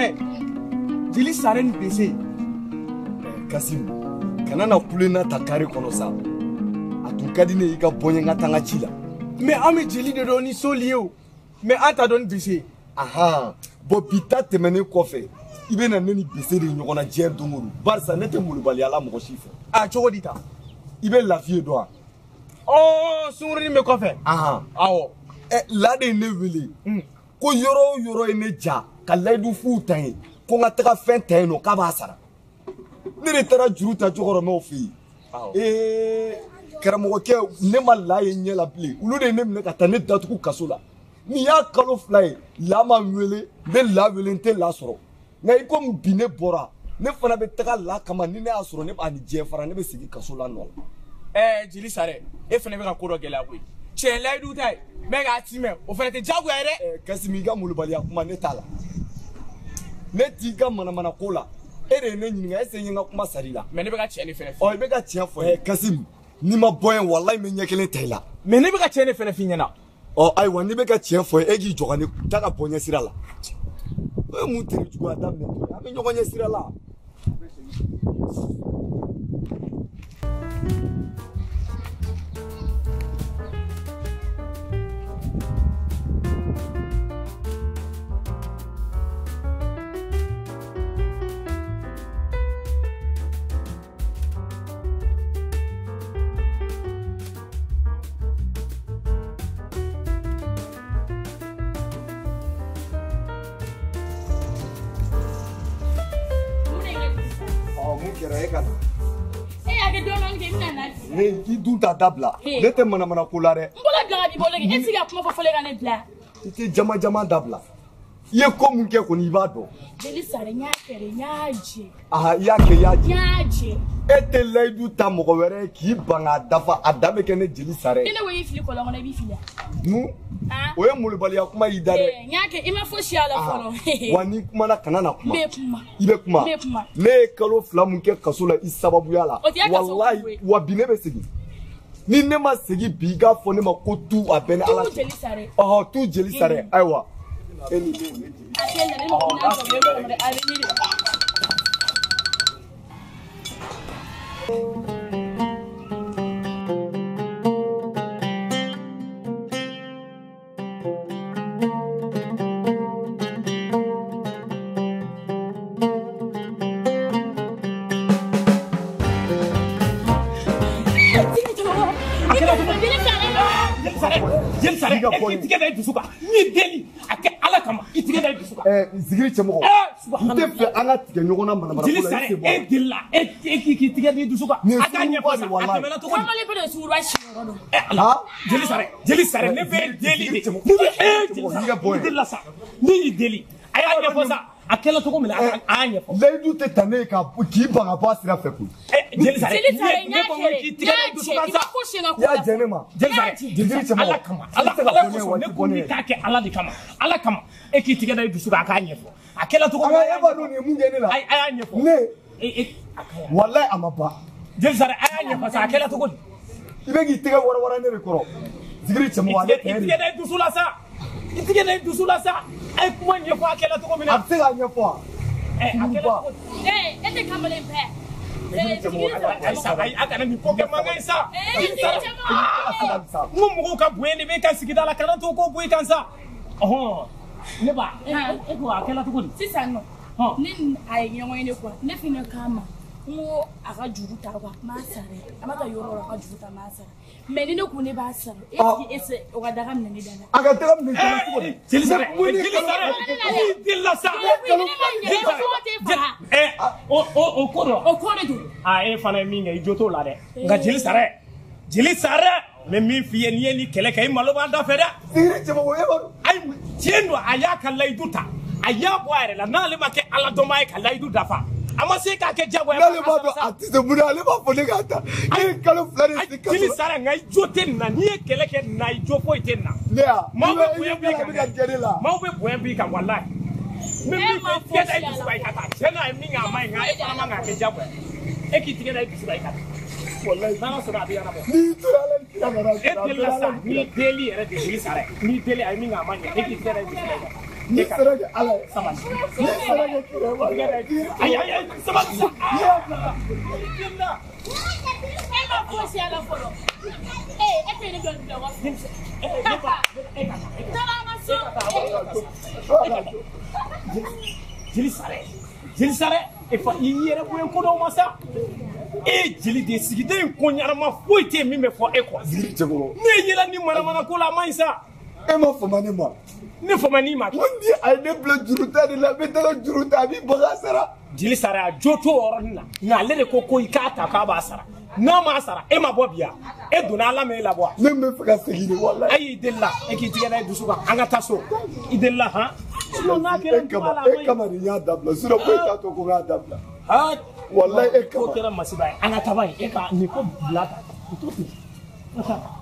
Sare. Jeli Sare ni bese. Kasim, kana na kulena ta kare kono sa. Atun kadine yi ka bonye nga tanga chila. Mais ami Jeli de doni solio. Mais anta don bese. Aha, bo bita temene kofe. Ibe na neni bese de nyokona je donguru. Barsa nete mulubali ala mo chife. Ah, chogo dita. Ibe la fie doa. Oh, sungri me kofe. Aha. Awo. La de ne wele. Ko yoro ene ja ka laidu fu tan ko nga taka fen tan no ka ba sara. Ne de tara juru ta jogoro me ofi. Karamo ke ne ma la ye nyela pli. Ulu de ne me ka ta ne datuku kasola. Ni ya kalo fly la ma wele be la welente la soro. Na iko mu bine bora. Ne fana be taka la kama ni ne asoro ne ba ni je fara ne be sigi kasola no. Jeli Sare, e fene be ka kodo gela koyi. Che laidu tai. Me ga time, o fene te jagu ere. Kasimi ga mulubali akuma ne tala. Ne tiga mana kola. Ere ne nyinga ese nyinga kuma sarila. Me ne be ka che ne fene. Oh, be ka che fo. Kasim, ni ma boyen wallahi me nyekele taila. Me ne be ka che ne fene finyana. Oh, ai wani be ka che fo egi jogane taka bonya sirala. E mu tere jugo adam ne. Ame nyoganye sirala. Ni dunta dabla ne te mana kula re mbola bla bi bolé e siga kuma fo fole ga ne bla ite jama dabla ye ko mun ke ko ni ba do Jeli Sare nya kere nyaaje aha ya ke nyaaje ete leidu ta mo were ki banga dafa adame ke ne Jeli Sare ene we fili ko la ngona bi fili nu o ye mulubali ya kuma idare nya ke ima fo shiala folo wani kuma na kanana kuma ibe kuma ne kalo fla mun ke kasola isababu yala wallahi wa bine be sigi ni ne ma sigi biga fo ne ma ko tu abene ala tu Jeli Sare tu Jeli Sare aiwa eni atenda ne mo na so be mo ari ni Jeli Sare, itige da dusuka. Ni deli ake ala kama itige da dusuka. Zigiri chemo. Ite fe ala tige nyogona mana. Jeli Sare, dilla itige da dusuka. Aka nya fasa. Akamela to ko. mali be so ruwa shi rodo Ha? Jeli Sare ne be deli. Ni dilla sa. Ni deli. Aya nya fasa. Akela to ko mina anya fo. Leidu te tane ka ki banga ba sira fe ku. Jeli Sare nya ko itige da dusuka sa. Ya jenema. Jeli Sare, Jeli Chemo. ala kama. Ala ne ko ni ka ke ala di kama. Ala kama. E ki itige da dusuka aka anya fo. Akela to ko aya ba do ne mun gene la. Ay anya fo. Ne. Wallahi amaba. Jeli Sare anya fo sa akela to ko. Ibe gi tiga wara ne rekoro. Zigiri Chemo wale. Itige da dusula sa. Itige da dusula sa. Ay kuma nya fo akela to ko mina. Abtega nya fo. Akela to ko. ete kamale pe Ay aka na mi ko ke manga isa. Mumu ka bueni be kan sigida la kana to ko bui kan sa. Oh. Ne ba. E ko akela to ko. sisa no ni ay nyongo ne ko ne fina kama ngo aka juru ta kwa masare amata yoro aka juru ta masare meni ne kune ba sare ese o ga daga mne ni dana Aga daga mne ko. Jeli Sare. Dilla sa. O kono du e fana mi ngai joto la de nga Jeli Sare me mi fiye ni kele kay malo ba da feda Zigiri Chemo wo yeba. ay tiendo aya kan laiduta aya boare la na le make ala do mai kan laidu dafa ama se ka ke jago Nale ba do artiste mu ale ba fo ne gata. Ni kalo flare se ka. Jeli Sare ngai jote na ni kele ke na jo fo itenna Lea. ma be Ibe bi ka jere la. ma be boye bi kan wallahi me mi ke da itu bai kata sena mi nga mai nga e fana nga ke jago e ki tige da itu bai kata wallahi na so da biya na mo Ni to ala kira na. e dilla sa ni deli era de Jeli Sare ni deli ai mi nga mai e ki tige da itu bai kata ne sera kɛ ala ye sabali ne sera kɛ kira ye ayi sabali sa ma fosi ala fɔlɔ e tɛ ne dɔn bila wa jeli sare e fa i yɛrɛ ko ko dɔw ma sa e jeli de sigiden ko ɲarama foyi tɛ min bɛ fɔ e kɔ jeli cɛkɔrɔ ne yɛlɛ ni manamana ko la a man ɲi sa e ma fama ne ma ne fama ni ma ko ni a ye ne bila juru ta de la n bɛ taga juru ta a b'i baga sara jeli sare a jo t'o yɔrɔnin na nka ale de ko i k'a ta k'a b'a sara n'a m'a sara e ma bɔ bi yan e donna ala ma e labɔ ne bɛ fɛ ka segin de walayi ayi i delila e k'i tigɛ n'a ye dusu kan an ka taa so i delila han e kama nin y'a dabila sinon foyi t'a to ko n k'a dabila walayi e kama ko kɛra masiba ye an ka taa ba ye e ka nin ko bila ta i t'o to